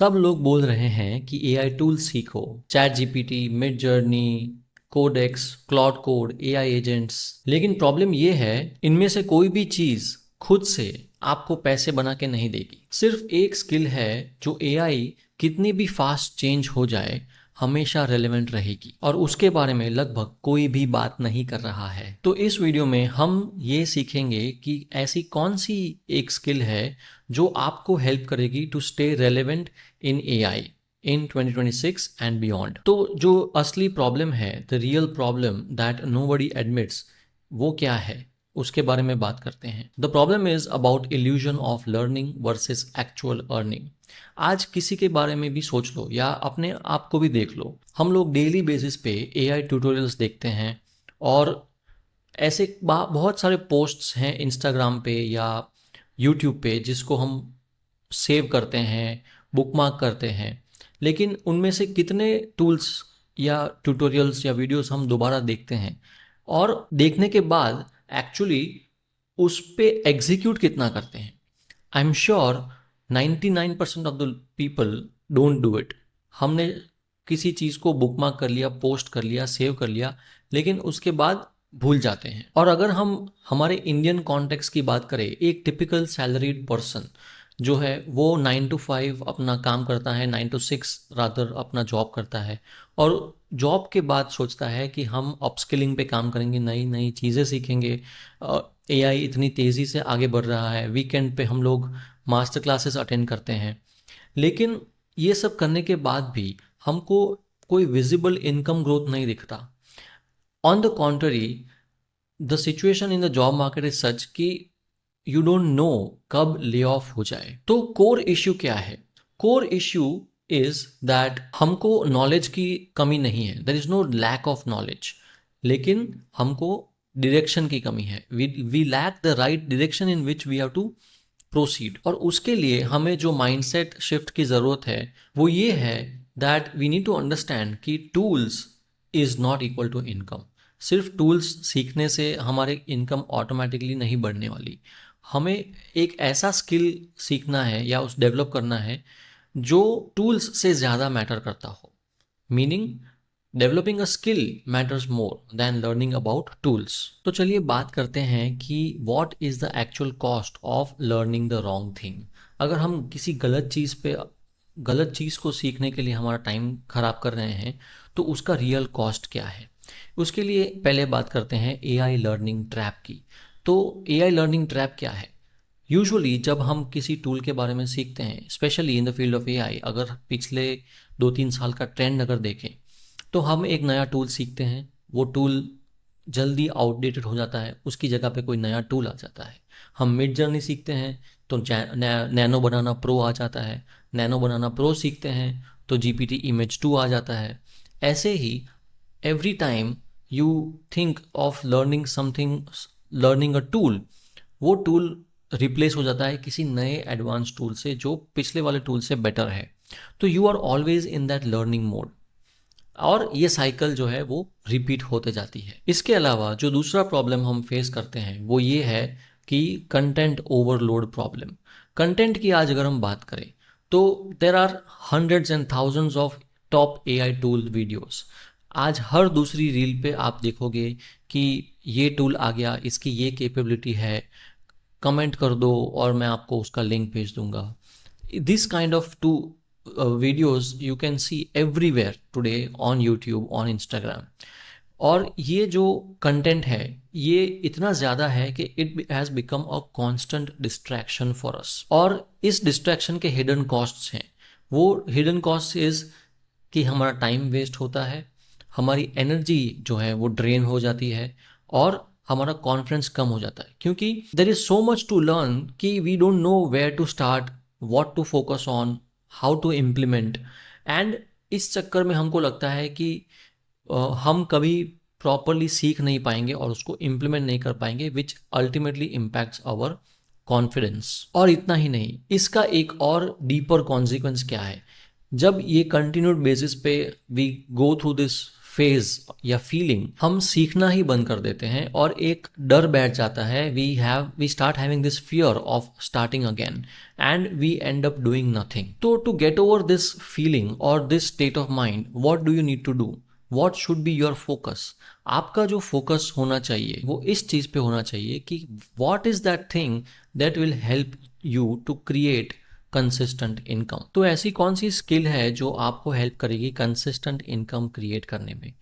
सब लोग बोल रहे हैं कि एआई टूल सीखो। ChatGPT, Midjourney, Codex, Claude code, AI agents. लेकिन प्रॉब्लम ये है, इनमें से कोई भी चीज खुद से आपको पैसे बना के नहीं देगी। सिर्फ एक स्किल है जो एआई कितनी भी फास्ट चेंज हो जाए हमेशा रेलेवेंट रहेगी, और उसके बारे में लगभग कोई भी बात नहीं कर रहा है। तो इस वीडियो में हम ये सीखेंगे कि ऐसी कौन सी एक स्किल है जो आपको हेल्प करेगी to stay relevant in AI in 2026 and beyond. तो जो असली प्रॉब्लम है, the real problem that nobody admits, वो क्या है उसके बारे में बात करते हैं। The problem is about illusion of learning versus actual earning. आज किसी के बारे में भी सोच लो या अपने आप को भी देख लो, हम लोग डेली बेसिस पे एआई ट्यूटोरियल्स देखते हैं, और ऐसे बहुत सारे पोस्ट्स हैं इंस्टाग्राम पे या यूट्यूब पे जिसको हम सेव करते हैं, बुकमार्क करते हैं। लेकिन उनमें से कितने टूल्स या ट्यूटोरियल्स या वीडियोस हम दोबारा देखते हैं, और देखने के बाद एक्चुअली उस पे एग्जीक्यूट कितना करते हैं। I am sure 99% of the people don't do it. हमने किसी चीज़ को बुकमार्क कर लिया, पोस्ट कर लिया, सेव कर लिया, लेकिन उसके बाद भूल जाते हैं। और अगर हम हमारे इंडियन कॉन्टेक्स्ट की बात करें, एक टिपिकल सैलरीड पर्सन जो है वो 9 to 5 अपना काम करता है, 9 to 6 रादर अपना जॉब करता है, और जॉब के बाद सोचता है कि हम अपस्किलिंग पे काम करेंगे, नई नई चीज़ें सीखेंगे। एआई इतनी तेज़ी से आगे बढ़ रहा है, वीकेंड पे हम लोग मास्टर क्लासेस अटेंड करते हैं। लेकिन ये सब करने के बाद भी हमको कोई विजिबल इनकम ग्रोथ नहीं दिखता। On the contrary, the situation in the job market is such कि यू डोंट नो कब ले ऑफ हो जाए। तो कोर इश्यू क्या है? कोर इश्यू इज दैट हमको नॉलेज की कमी नहीं है, there is no lack of knowledge, लेकिन हमको डायरेक्शन की कमी है। We lack the right direction in which we have to proceed. और उसके लिए हमें जो माइंडसेट शिफ्ट की ज़रूरत है वो ये है that we need to understand कि tools is not equal to income. सिर्फ टूल्स सीखने से हमारे इनकम ऑटोमेटिकली नहीं बढ़ने वाली। हमें एक ऐसा स्किल सीखना है या उस डेवलप करना है जो टूल्स से ज़्यादा मैटर करता हो। Meaning, developing a skill matters more than learning about tools. तो चलिए बात करते हैं कि what is the actual cost of learning the wrong thing. अगर हम किसी गलत चीज़ को सीखने के लिए हमारा टाइम ख़राब कर रहे हैं, तो उसका रियल कॉस्ट क्या है। उसके लिए पहले बात करते हैं एआई लर्निंग ट्रैप की। तो एआई लर्निंग ट्रैप क्या है? यूजुअली जब हम किसी टूल के बारे में सीखते हैं, specially in the field of AI, अगर पिछले 2-3 साल का ट्रेंड अगर देखें, तो हम एक नया टूल सीखते हैं, वो टूल जल्दी आउटडेटेड हो जाता है, उसकी जगह पे कोई नया टूल आ जाता है। हम मिड जर्नी सीखते हैं तो नैनो बनाना प्रो आ जाता है, नैनो बनाना प्रो सीखते हैं तो जीपीटी इमेज 2 आ जाता है। ऐसे ही every time you think of learning something, learning a tool, वो टूल रिप्लेस हो जाता है किसी नए एडवांस टूल से जो पिछले वाले टूल से बेटर है। तो you are always in that learning mode, और ये साइकिल जो है वो रिपीट होते जाती है। इसके अलावा जो दूसरा प्रॉब्लम हम फेस करते हैं वो ये है कि कंटेंट ओवरलोड प्रॉब्लम। कंटेंट की आज अगर हम बात करें तो there are hundreds and thousands of top AI tool videos. आज हर दूसरी रील पे आप देखोगे कि ये टूल आ गया, इसकी ये कैपेबिलिटी है, कमेंट कर दो और मैं आपको उसका लिंक भेज दूंगा। This kind of to videos you can see everywhere today on YouTube, on Instagram। और ये जो कंटेंट है ये इतना ज़्यादा है कि it has become a constant distraction for us. और इस डिस्ट्रैक्शन के हिडन कॉस्ट्स हैं। वो हिडन कॉस्ट इज़ कि हमारा टाइम वेस्ट होता है, हमारी एनर्जी जो है वो ड्रेन हो जाती है, और हमारा कॉन्फिडेंस कम हो जाता है, क्योंकि there is so much to learn कि we don't know where to start, what to focus on, how to implement. And इस चक्कर में हमको लगता है कि हम कभी प्रॉपरली सीख नहीं पाएंगे और उसको इम्प्लीमेंट नहीं कर पाएंगे, which ultimately impacts our confidence. और इतना ही नहीं, इसका एक और डीपर कॉन्सिक्वेंस क्या है? जब ये कंटिन्यूड बेसिस पे we go through this phase या फीलिंग हम सीखना ही बंद कर देते हैं और एक डर बैठ जाता है. We start having this fear of starting again and we end up doing nothing. तो to get over this feeling और this state of mind, what do you need to do? What should be your focus? आपका जो focus होना चाहिए वो इस चीज़ पे होना चाहिए कि what is that thing that will help you to create consistent income. तो ऐसी कौन सी स्किल है जो आपको हेल्प करेगी कंसिस्टेंट इनकम क्रिएट करने में?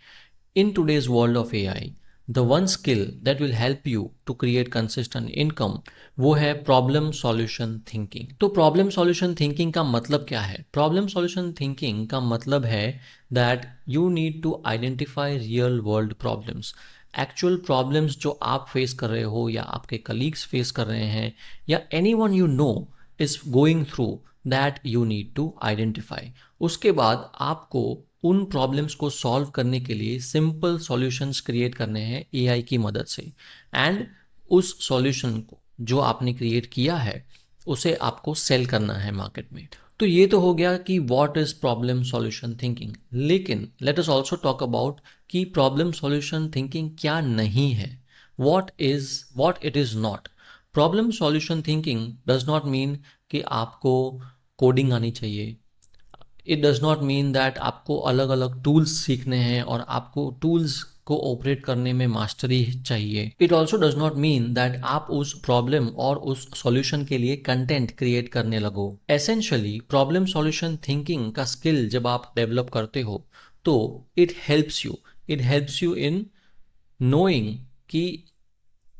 In today's world of AI, the one skill that will help you to create consistent income वो है प्रॉब्लम सॉल्यूशन थिंकिंग. तो प्रॉब्लम सॉल्यूशन थिंकिंग का मतलब क्या है? प्रॉब्लम सॉल्यूशन थिंकिंग का मतलब है that you need to identify real world problems. Actual problems जो आप फेस कर रहे हो या आपके कलीग्स फेस कर रहे हैं या anyone you know is going through, that you need to identify. उसके बाद आपको उन प्रॉब्लम्स को सॉल्व करने के लिए सिंपल सॉल्यूशंस क्रिएट करने हैं एआई की मदद से. एंड उस सॉल्यूशन को जो आपने क्रिएट किया है उसे आपको सेल करना है मार्केट में. तो ये तो हो गया कि what is problem solution thinking. लेकिन let us also talk about कि प्रॉब्लम सॉल्यूशन थिंकिंग क्या नहीं है, what it is not. Problem solution thinking does not mean कि आपको कोडिंग आनी चाहिए. It does not mean that आपको अलग अलग टूल्स सीखने हैं और आपको टूल्स को ऑपरेट करने में मास्टरी चाहिए. It also does not mean that आप उस प्रॉब्लम और उस सॉल्यूशन के लिए कंटेंट क्रिएट करने लगो. एसेंशियली प्रॉब्लम सॉल्यूशन थिंकिंग का स्किल जब आप डेवलप करते हो तो it helps you in knowing कि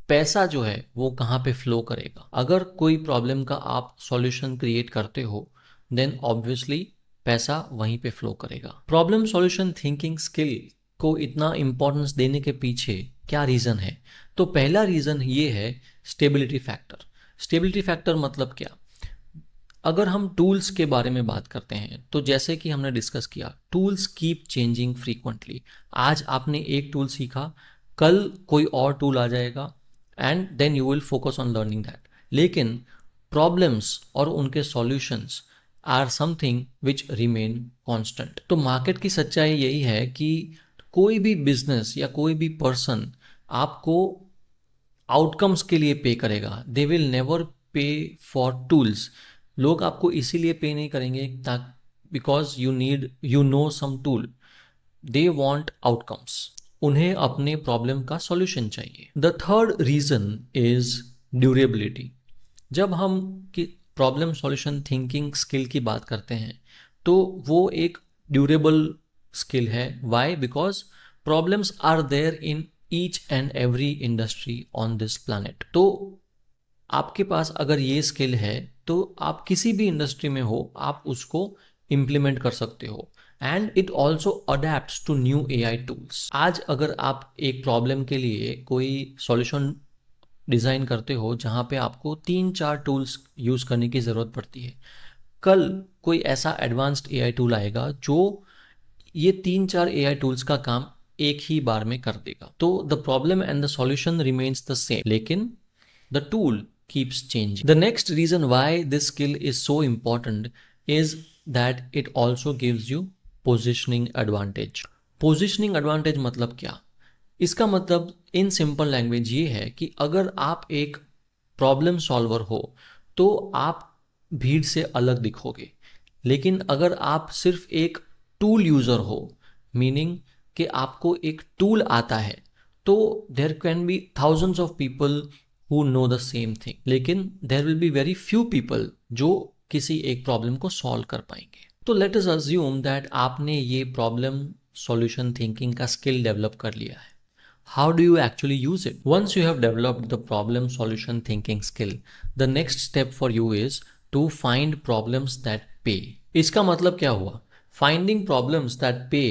पैसा जो है वो कहाँ पे फ्लो करेगा. अगर कोई प्रॉब्लम का आप सॉल्यूशन क्रिएट करते हो देन ऑब्वियसली पैसा वहीं पे फ्लो करेगा. प्रॉब्लम सॉल्यूशन थिंकिंग स्किल को इतना इंपॉर्टेंस देने के पीछे क्या रीज़न है? तो पहला रीज़न ये है स्टेबिलिटी फैक्टर. स्टेबिलिटी फैक्टर मतलब क्या? अगर हम टूल्स के बारे में बात करते हैं तो जैसे कि हमने डिस्कस किया, टूल्स कीप चेंजिंग फ्रीक्वेंटली. आज आपने एक टूल सीखा, कल कोई और टूल आ जाएगा and then you will focus on learning that. लेकिन प्रॉब्लम्स और उनके solutions are something which remain constant. तो मार्केट की सच्चाई यही है कि कोई भी बिजनेस या कोई भी पर्सन आपको आउटकम्स के लिए पे करेगा. They will never pay for tools. लोग आपको इसीलिए पे नहीं करेंगे because you know some tool. They want outcomes. उन्हें अपने प्रॉब्लम का सॉल्यूशन चाहिए. The third reason is durability. जब हम प्रॉब्लम सॉल्यूशन थिंकिंग स्किल की बात करते हैं तो वो एक ड्यूरेबल स्किल है. Why? Because problems are there in each and every industry on this planet. तो आपके पास अगर ये स्किल है तो आप किसी भी इंडस्ट्री में हो आप उसको इम्प्लीमेंट कर सकते हो. And it also adapt to new AI tools. आज अगर आप एक प्रॉब्लम के लिए कोई सॉल्यूशन डिज़ाइन करते हो जहाँ पे आपको 3-4 टूल्स यूज़ करने की ज़रूरत पड़ती है, कल कोई ऐसा एडवांस्ड AI टूल आएगा जो ये 3-4 AI टूल्स का काम एक ही बार में कर देगा. तो the problem and the solution remains the same, लेकिन the tool keeps changing. The next reason why this skill is so important is that it also gives you positioning advantage. Positioning advantage मतलब क्या? इसका मतलब in simple language ये है कि अगर आप एक प्रॉब्लम सॉल्वर हो तो आप भीड़ से अलग दिखोगे. लेकिन अगर आप सिर्फ एक टूल यूज़र हो, मीनिंग कि आपको एक टूल आता है, तो there can be thousands of people who know the same thing. लेकिन there will be very few people जो किसी एक प्रॉब्लम को सॉल्व कर पाएंगे. तो let us assume that आपने ये प्रॉब्लम सॉल्यूशन थिंकिंग का स्किल डेवलप कर लिया है. How do you actually use it? Once you have developed the problem solution thinking skill, the next step for you is to find problems that pay. इसका मतलब क्या हुआ? Finding problems that pay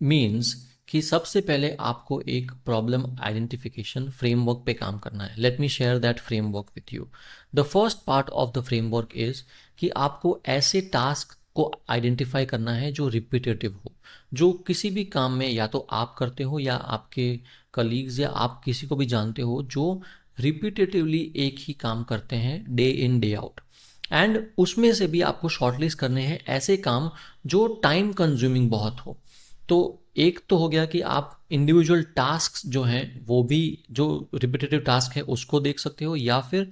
means कि सबसे पहले आपको एक problem identification framework पे काम करना है. Let me share that framework with you. The first part of the framework is कि आपको ऐसे टास्क को आइडेंटिफाई करना है जो रिपीटेटिव हो, जो किसी भी काम में या तो आप करते हो या आपके कलीग्स या आप किसी को भी जानते हो जो रिपीटेटिवली एक ही काम करते हैं day in day out. And उसमें से भी आपको शॉर्टलिस्ट करने हैं ऐसे काम जो टाइम कंज्यूमिंग बहुत हो. तो एक तो हो गया कि आप इंडिविजुअल टास्क जो हैं वो भी, जो रिपीटेटिव टास्क है उसको देख सकते हो, या फिर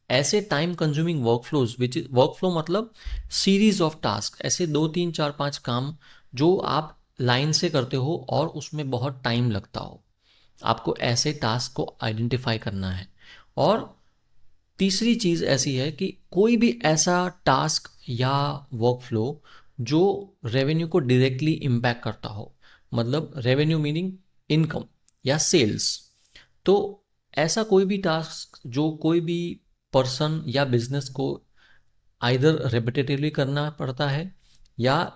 ऐसे time consuming workflows, which is workflow मतलब सीरीज ऑफ टास्क, ऐसे 2 3 4 5 काम जो आप लाइन से करते हो और उसमें बहुत टाइम लगता हो, आपको ऐसे टास्क को आइडेंटिफाई करना है। और तीसरी चीज़ ऐसी है कि कोई भी ऐसा टास्क या वर्कफ्लो जो रेवेन्यू को डायरेक्टली इम्पैक्ट करता हो, मतलब रेवेन्यू मीनिंग इनकम या सेल्स। तो ऐसा कोई भी टास्क जो कोई भी पर्सन या बिजनेस को आइदर रेपिटेटिवली करना पड़ता है, या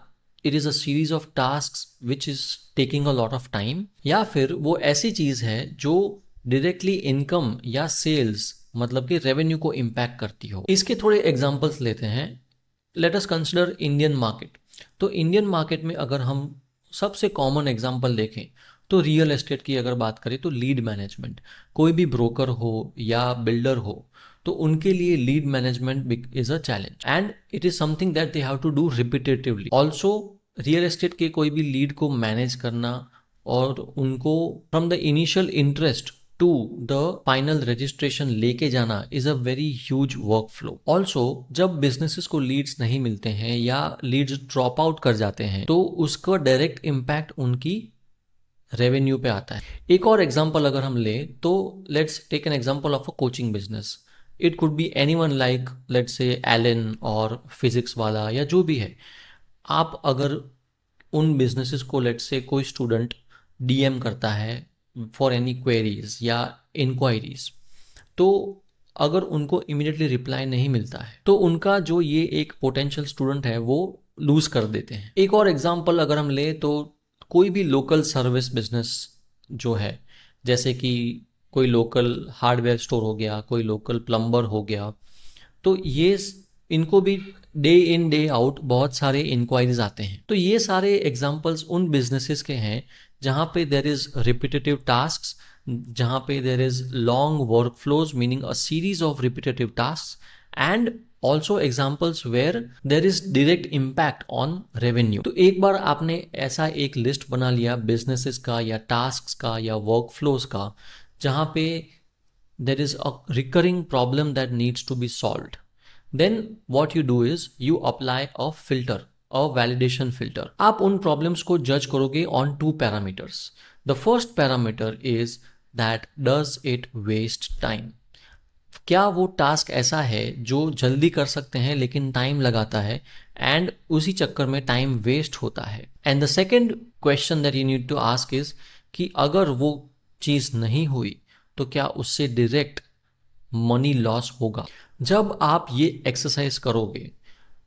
it is a series of task which is taking a lot of time, या फिर वो ऐसी चीज़ है जो डायरेक्टली इनकम या सेल्स मतलब कि रेवेन्यू को इम्पैक्ट करती हो। इसके थोड़े एग्जांपल्स लेते हैं। Let us consider Indian market. तो इंडियन मार्केट में अगर हम सबसे कॉमन एग्जांपल देखें तो रियल एस्टेट की अगर बात करें तो लीड मैनेजमेंट, कोई भी ब्रोकर हो या बिल्डर हो तो उनके लिए lead management is a challenge and it is something that they have to do repetitively also. Real estate के कोई भी लीड को मैनेज करना और उनको from the initial interest to the final registration लेके जाना is a very huge workflow. Also जब बिजनेसेस को लीड्स नहीं मिलते हैं या लीड्स ड्रॉप आउट कर जाते हैं तो उसका डायरेक्ट इम्पैक्ट उनकी रेवेन्यू पे आता है। एक और एग्जांपल अगर हम ले तो let's take an example of a coaching business. It could be anyone like let's say Allen और फिजिक्स वाला या जो भी है। आप अगर उन बिजनेसेस को लेट्स से कोई स्टूडेंट डीएम करता है फॉर एनी क्वेरीज या इंक्वायरीज, तो अगर उनको इमीडिएटली रिप्लाई नहीं मिलता है तो उनका जो ये एक पोटेंशियल स्टूडेंट है वो लूज कर देते हैं। एक और एग्जांपल अगर हम ले तो कोई भी लोकल सर्विस बिजनेस जो है, जैसे कि कोई लोकल हार्डवेयर स्टोर हो गया, कोई लोकल प्लम्बर हो गया, तो ये इनको भी डे इन डे आउट बहुत सारे इंक्वायरीज आते हैं। तो ये सारे एग्जांपल्स उन बिजनेसेस के हैं जहाँ पे देर इज रिपीटेटिव टास्क्स, जहाँ पे there is long workflows meaning a series of repetitive task, and also examples where there is direct impact on revenue. तो एक बार आपने ऐसा एक लिस्ट बना लिया बिजनेसेस का या टास्क का या वर्क फ्लोज का जहाँ पे there is a recurring problem that needs to be solved, then what you do is you apply a filter, a validation filter. आप उन problems को judge करोगे on 2 parameters. The first parameter is that does it waste time. क्या वो task ऐसा है जो जल्दी कर सकते हैं लेकिन टाइम लगाता है एंड उसी चक्कर में टाइम वेस्ट होता है। And the second question that you need to ask is कि अगर वो चीज़ नहीं हुई तो क्या उससे डायरेक्ट मनी लॉस होगा। जब आप ये एक्सरसाइज करोगे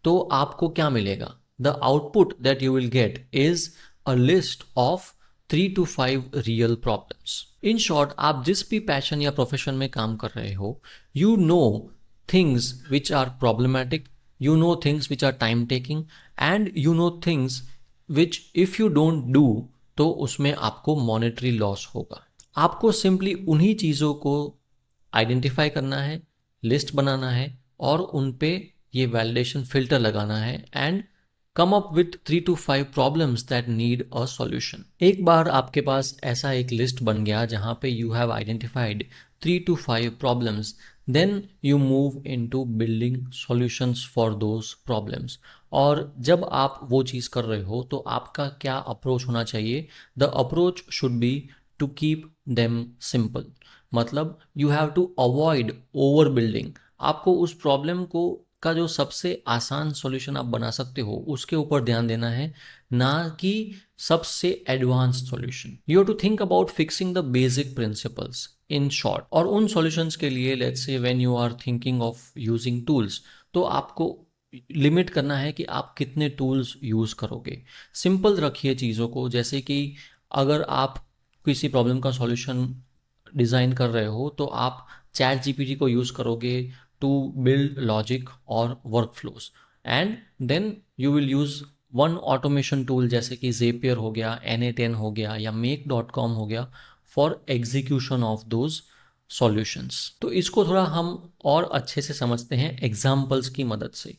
तो आपको क्या मिलेगा? The output that you will get is a list of 3 to 5 real problems. In short, आप जिस भी पैशन या प्रोफेशन में काम कर रहे हो, you know things which are problematic, you know things which are time taking, and you know things which if you don't do तो उसमें आपको मॉनेटरी लॉस होगा। आपको सिंपली उन्हीं चीज़ों को आइडेंटिफाई करना है, लिस्ट बनाना है और उन पे ये वैलिडेशन फिल्टर लगाना है and come up with 3 to 5 problems that need a solution. एक बार आपके पास ऐसा एक लिस्ट बन गया जहाँ पे you have identified 3 to 5 problems, then you move into building solutions for those problems. और जब आप वो चीज़ कर रहे हो तो आपका क्या अप्रोच होना चाहिए? The approach should be to keep them simple. मतलब you have to avoid over building. आपको उस प्रॉब्लम को का जो सबसे आसान सॉल्यूशन आप बना सकते हो उसके ऊपर ध्यान देना है, ना कि सबसे advance solution. You have to think about fixing the basic principles in short. और उन सॉल्यूशंस के लिए let's say when you are thinking of using tools, तो आपको लिमिट करना है कि आप कितने टूल्स यूज़ करोगे। सिंपल रखिए चीज़ों को, जैसे कि अगर आप किसी प्रॉब्लम का सॉल्यूशन डिज़ाइन कर रहे हो तो आप चैट जीपीटी को यूज़ करोगे टू बिल्ड लॉजिक और workflows, and then you will use one automation tool जैसे कि Zapier हो गया, Na10 हो गया या make.com हो गया for execution of those solutions. तो इसको थोड़ा हम और अच्छे से समझते हैं एग्जाम्पल्स की मदद से।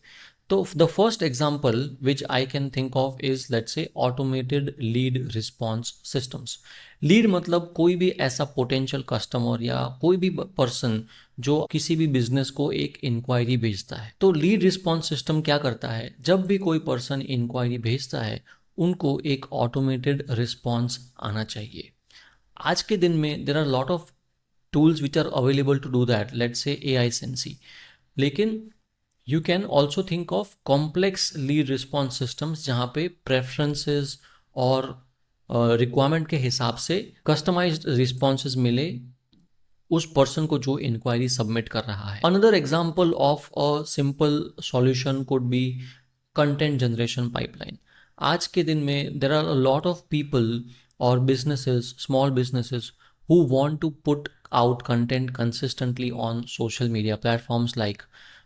तो the first example which I can think of is let's say automated lead response systems. Lead मतलब कोई भी ऐसा पोटेंशियल कस्टमर या कोई भी पर्सन जो किसी भी बिजनेस को एक इंक्वायरी भेजता है। तो लीड रिस्पॉन्स सिस्टम क्या करता है, जब भी कोई पर्सन इंक्वायरी भेजता है उनको एक ऑटोमेटेड रिस्पॉन्स आना चाहिए। आज के दिन में there are lot of tools which are available to do that, let's say AI agency. लेकिन you can also think of complex lead response systems जहाँ पे प्रेफरेंसेस और रिक्वायरमेंट के हिसाब से कस्टमाइज्ड रिस्पॉन्सेज मिले उस पर्सन को जो इंक्वायरी सबमिट कर रहा है। Another example of a simple solution could be content generation pipeline. आज के दिन में there are a lot of people और businesses, small businesses who want to put out content consistently on social media platforms like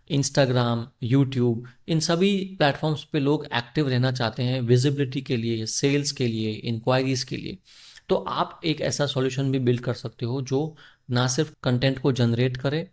Instagram, YouTube। इन सभी platforms पे लोग active रहना चाहते हैं विजिबिलिटी के लिए, सेल्स के लिए, इंक्वायरीज के लिए। तो आप एक ऐसा सॉल्यूशन भी बिल्ड कर सकते हो जो ना सिर्फ कंटेंट को जनरेट करे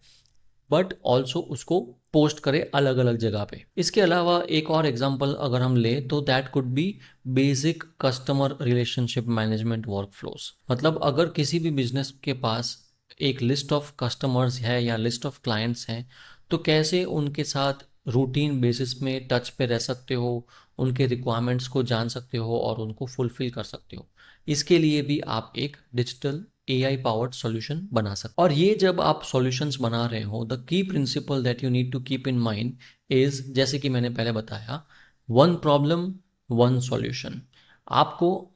बट ऑल्सो उसको पोस्ट करे अलग अलग जगह पे। इसके अलावा एक और एग्जांपल अगर हम ले तो that could be basic customer relationship management workflows. मतलब अगर किसी भी बिजनेस के पास एक लिस्ट ऑफ कस्टमर्स है या लिस्ट ऑफ क्लाइंट्स हैं तो कैसे उनके साथ रूटीन बेसिस में टच पे रह सकते हो, उनके रिक्वायरमेंट्स को जान सकते हो और उनको फुलफिल कर सकते हो। इसके लिए भी आप एक डिजिटल AI पावर्ड सॉल्यूशन बना सकते। और ये जब आप सॉल्यूशंस बना रहे हो, the key principle that you need to keep in mind is, जैसे कि मैंने पहले बताया, वन प्रॉब्लम वन सॉल्यूशन। आपको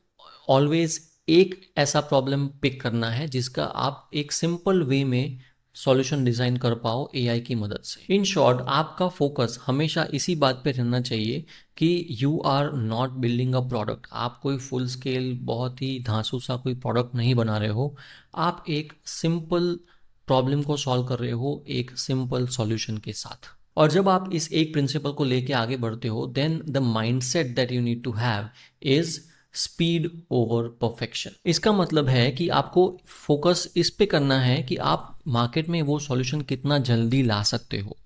ऑलवेज एक ऐसा प्रॉब्लम पिक करना है जिसका आप एक सिंपल वे में सॉल्यूशन डिजाइन कर पाओ AI की मदद से। इन शॉर्ट, आपका फोकस हमेशा इसी बात पे रहना चाहिए कि you are not building a product. आप कोई फुल स्केल बहुत ही धांसू सा कोई प्रोडक्ट नहीं बना रहे हो, आप एक सिंपल प्रॉब्लम को सॉल्व कर रहे हो एक सिंपल सॉल्यूशन के साथ। और जब आप इस एक प्रिंसिपल को लेके आगे बढ़ते हो then the mindset that you need to have is speed over perfection. इसका मतलब है कि आपको फोकस इस पे करना है कि आप मार्केट में वो सॉल्यूशन कितना जल्दी ला सकते हो,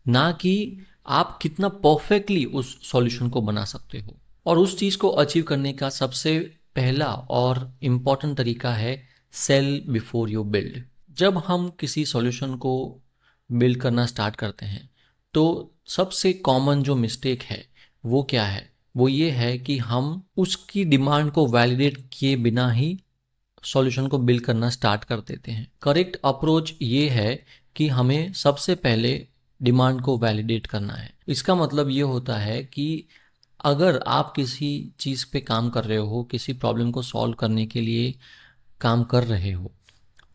ना कि आप कितना परफेक्टली उस सॉल्यूशन को बना सकते हो। और उस चीज़ को अचीव करने का सबसे पहला और इम्पॉर्टेंट तरीका है सेल बिफोर यू बिल्ड। जब हम किसी सॉल्यूशन को बिल्ड करना स्टार्ट करते हैं तो सबसे कॉमन जो मिस्टेक है वो क्या है, वो ये है कि हम उसकी डिमांड को वैलिडेट किए बिना ही सॉल्यूशन को बिल्ड करना स्टार्ट कर देते हैं। करेक्ट अप्रोच ये है कि हमें सबसे पहले डिमांड को वैलिडेट करना है। इसका मतलब ये होता है कि अगर आप किसी चीज़ पे काम कर रहे हो, किसी प्रॉब्लम को सॉल्व करने के लिए काम कर रहे हो,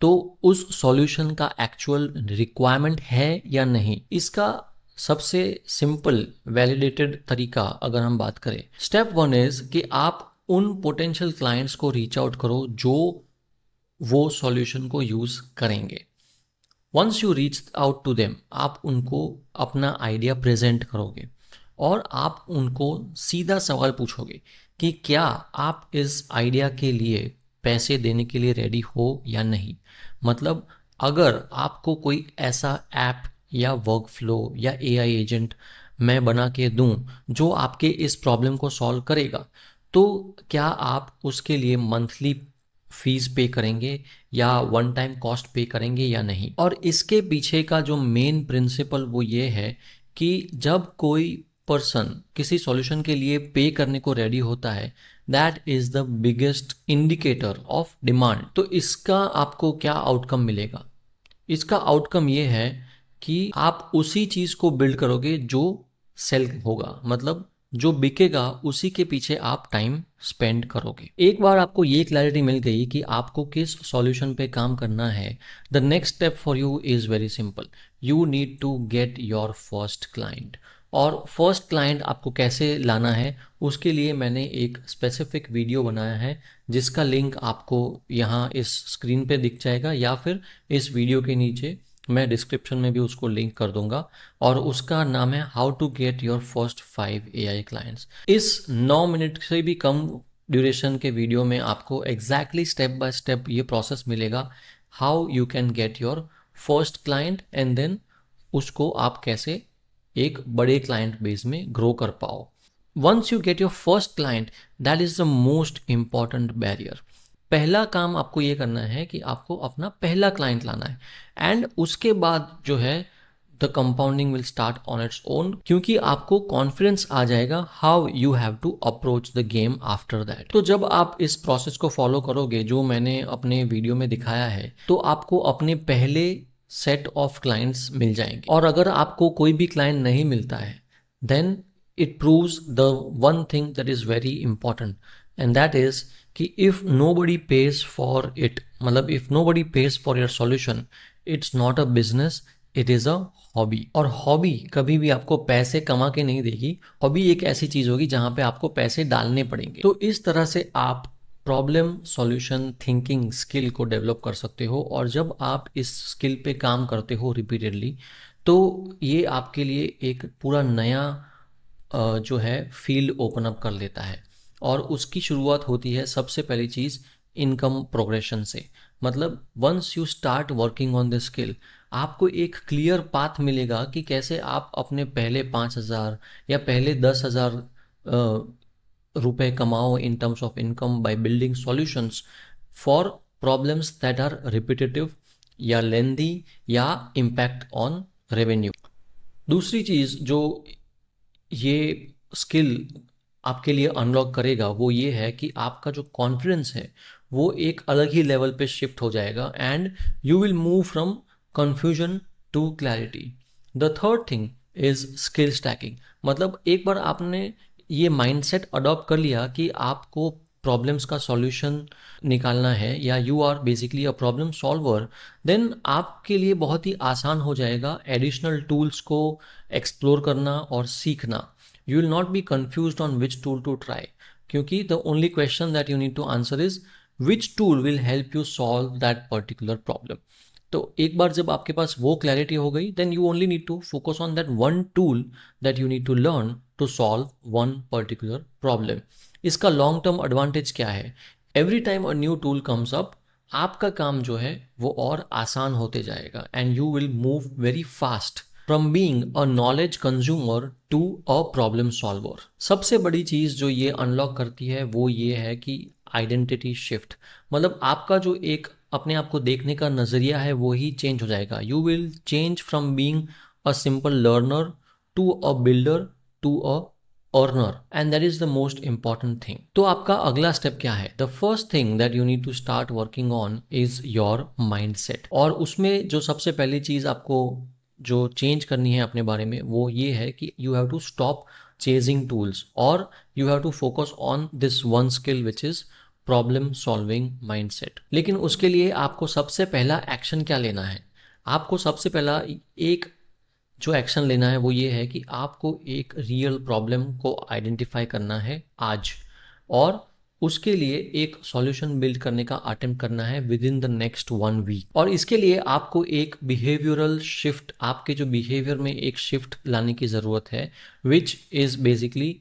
तो उस सॉल्यूशन का एक्चुअल रिक्वायरमेंट है या नहीं, इसका सबसे सिंपल वैलिडेटेड तरीका अगर हम बात करें, स्टेप वन इज कि आप उन पोटेंशियल क्लाइंट्स को रीच आउट करो जो वो सॉल्यूशन को यूज़ करेंगे। Once you reach out to them, आप उनको अपना आइडिया प्रेजेंट करोगे और आप उनको सीधा सवाल पूछोगे कि क्या आप इस आइडिया के लिए पैसे देने के लिए रेडी हो या नहीं। मतलब अगर आपको कोई ऐसा ऐप या वर्कफ्लो या AI एजेंट मैं बना के दूं जो आपके इस प्रॉब्लम को सॉल्व करेगा, तो क्या आप उसके लिए मंथली फीस पे करेंगे या वन टाइम कॉस्ट पे करेंगे या नहीं। और इसके पीछे का जो मेन प्रिंसिपल वो ये है कि जब कोई पर्सन किसी सॉल्यूशन के लिए पे करने को रेडी होता है, that is the biggest indicator of demand. तो इसका आपको क्या आउटकम मिलेगा? इसका आउटकम ये है कि आप उसी चीज को बिल्ड करोगे जो सेल होगा, मतलब जो बिकेगा उसी के पीछे आप टाइम स्पेंड करोगे। एक बार आपको ये क्लैरिटी मिल गई कि आपको किस सॉल्यूशन पे काम करना है, the next step for you is very simple. You need to get your first client. और फर्स्ट क्लाइंट आपको कैसे लाना है उसके लिए मैंने एक स्पेसिफिक वीडियो बनाया है जिसका लिंक आपको यहाँ इस स्क्रीन पे दिख जाएगा या फिर इस वीडियो के नीचे मैं डिस्क्रिप्शन में भी उसको लिंक कर दूंगा। और उसका नाम है how to get your first 5 AI clients. इस 9 मिनट से भी कम ड्यूरेशन के वीडियो में आपको एग्जैक्टली स्टेप बाय स्टेप ये प्रोसेस मिलेगा, how you can get your first client and then उसको आप कैसे एक बड़े क्लाइंट बेस में ग्रो कर पाओ। Once you get your first client, that is the most important barrier. पहला काम आपको ये करना है कि आपको अपना पहला क्लाइंट लाना है, एंड उसके बाद जो है the compounding will start on its own, क्योंकि आपको कॉन्फिडेंस आ जाएगा how you have to approach the game after that. तो जब आप इस प्रोसेस को फॉलो करोगे जो मैंने अपने वीडियो में दिखाया है, तो आपको अपने पहले सेट ऑफ क्लाइंट्स मिल जाएंगे। और अगर आपको कोई भी क्लाइंट नहीं मिलता है, then it proves the one thing that is very important, and that is कि if nobody pays for it, मतलब if nobody pays for your solution, it's not a business, it is a hobby। और hobby कभी भी आपको पैसे कमा के नहीं देगी। हॉबी एक ऐसी चीज होगी जहां पे आपको पैसे डालने पड़ेंगे। तो इस तरह से आप प्रॉब्लम सॉल्यूशन थिंकिंग स्किल को डेवलप कर सकते हो, और जब आप इस स्किल पे काम करते हो रिपीटेडली, तो ये आपके लिए एक पूरा नया जो है फील्ड ओपन अप कर लेता है। और उसकी शुरुआत होती है सबसे पहली चीज़ इनकम प्रोग्रेशन से। मतलब once you start working on this skill, आपको एक क्लियर पाथ मिलेगा कि कैसे आप अपने पहले 5,000 या पहले 10,000 रुपए कमाओ in terms of income by building solutions for problems that are repetitive या लेंदी या इम्पैक्ट ऑन रेवेन्यू। दूसरी चीज़ जो ये स्किल आपके लिए अनलॉक करेगा वो ये है कि आपका जो कॉन्फिडेंस है वो एक अलग ही लेवल पे शिफ्ट हो जाएगा, and you will move from confusion to clarity. The third thing is skill stacking. मतलब एक बार आपने ये माइंडसेट अडॉप्ट कर लिया कि आपको प्रॉब्लम्स का सॉल्यूशन निकालना है, या you are basically a problem solver, then आपके लिए बहुत ही आसान हो जाएगा एडिशनल टूल्स को एक्सप्लोर करना और सीखना। You will not be confused on which tool to try, क्योंकि the only question that you need to answer is which tool will help you solve that particular problem. तो एक बार जब आपके पास वो क्लैरिटी हो गई, then you only need to focus on that one tool that you need to learn to solve one particular problem. इसका long term advantage क्या है? Every time a new tool comes up, आपका काम जो है वो और आसान होते जाएगा, and you will move very fast from being a knowledge consumer to a problem solver. सबसे बड़ी चीज़ जो ये अनलॉक करती है वो ये है कि आइडेंटिटी शिफ्ट। मतलब आपका जो एक अपने आप को देखने का नज़रिया है वो ही चेंज हो जाएगा। You will change from being a simple learner to a builder to a earner, and that is the most important thing. तो आपका अगला स्टेप क्या है? The first thing that you need to start working on is your mindset. और उसमें जो सबसे पहली चीज़ आपको जो चेंज करनी है अपने बारे में वो ये है कि you have to stop chasing tools, और you have to focus on this one skill which is problem solving mindset. लेकिन उसके लिए आपको सबसे पहला एक्शन क्या लेना है? आपको सबसे पहला एक जो एक्शन लेना है वो ये है कि आपको एक रियल प्रॉब्लम को आइडेंटिफाई करना है आज, और उसके लिए एक सॉल्यूशन बिल्ड करने का अटेम्प्ट करना है within the next 1 week. और इसके लिए आपको एक बिहेवियरल शिफ्ट, आपके जो बिहेवियर में एक शिफ्ट लाने की ज़रूरत है, which is basically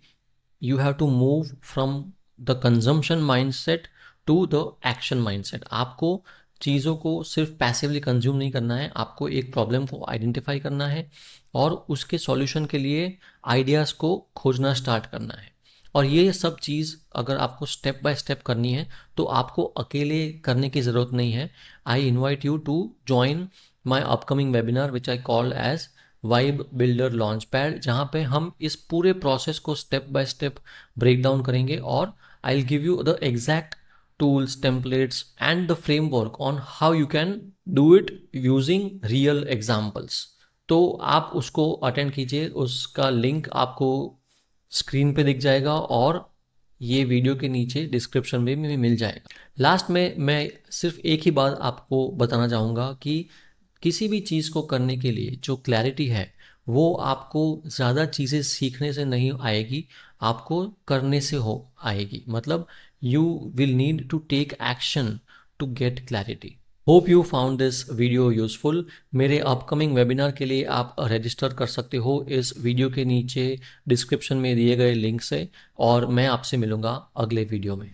you have to move from the consumption mindset to the action mindset. आपको चीज़ों को सिर्फ पैसिवली कंज्यूम नहीं करना है, आपको एक प्रॉब्लम को आइडेंटिफाई करना है और उसके सॉल्यूशन के लिए आइडियाज़ को खोजना स्टार्ट करना है। और ये सब चीज़ अगर आपको स्टेप बाय स्टेप करनी है तो आपको अकेले करने की ज़रूरत नहीं है। I invite you to join my upcoming webinar which I call as vibe builder launch pad, जहाँ पे हम इस पूरे प्रोसेस को step by step break down करेंगे, और I will give you the exact tools, templates, and the framework on how you can do it using real examples। तो आप उसको अटेंड कीजिए, उसका लिंक आपको स्क्रीन पे दिख जाएगा और ये वीडियो के नीचे डिस्क्रिप्शन में भी मिल जाएगा। लास्ट में मैं सिर्फ एक ही बात आपको बताना चाहूँगा कि किसी भी चीज़ को करने के लिए जो क्लैरिटी है वो आपको ज़्यादा चीज़ें सीखने से नहीं आएगी, आपको करने से हो आएगी। मतलब you will need to take action to get clarity। Hope you found this video useful. मेरे अपकमिंग वेबिनार के लिए आप रजिस्टर कर सकते हो इस वीडियो के नीचे डिस्क्रिप्शन में दिए गए लिंक से, और मैं आपसे मिलूंगा अगले वीडियो में।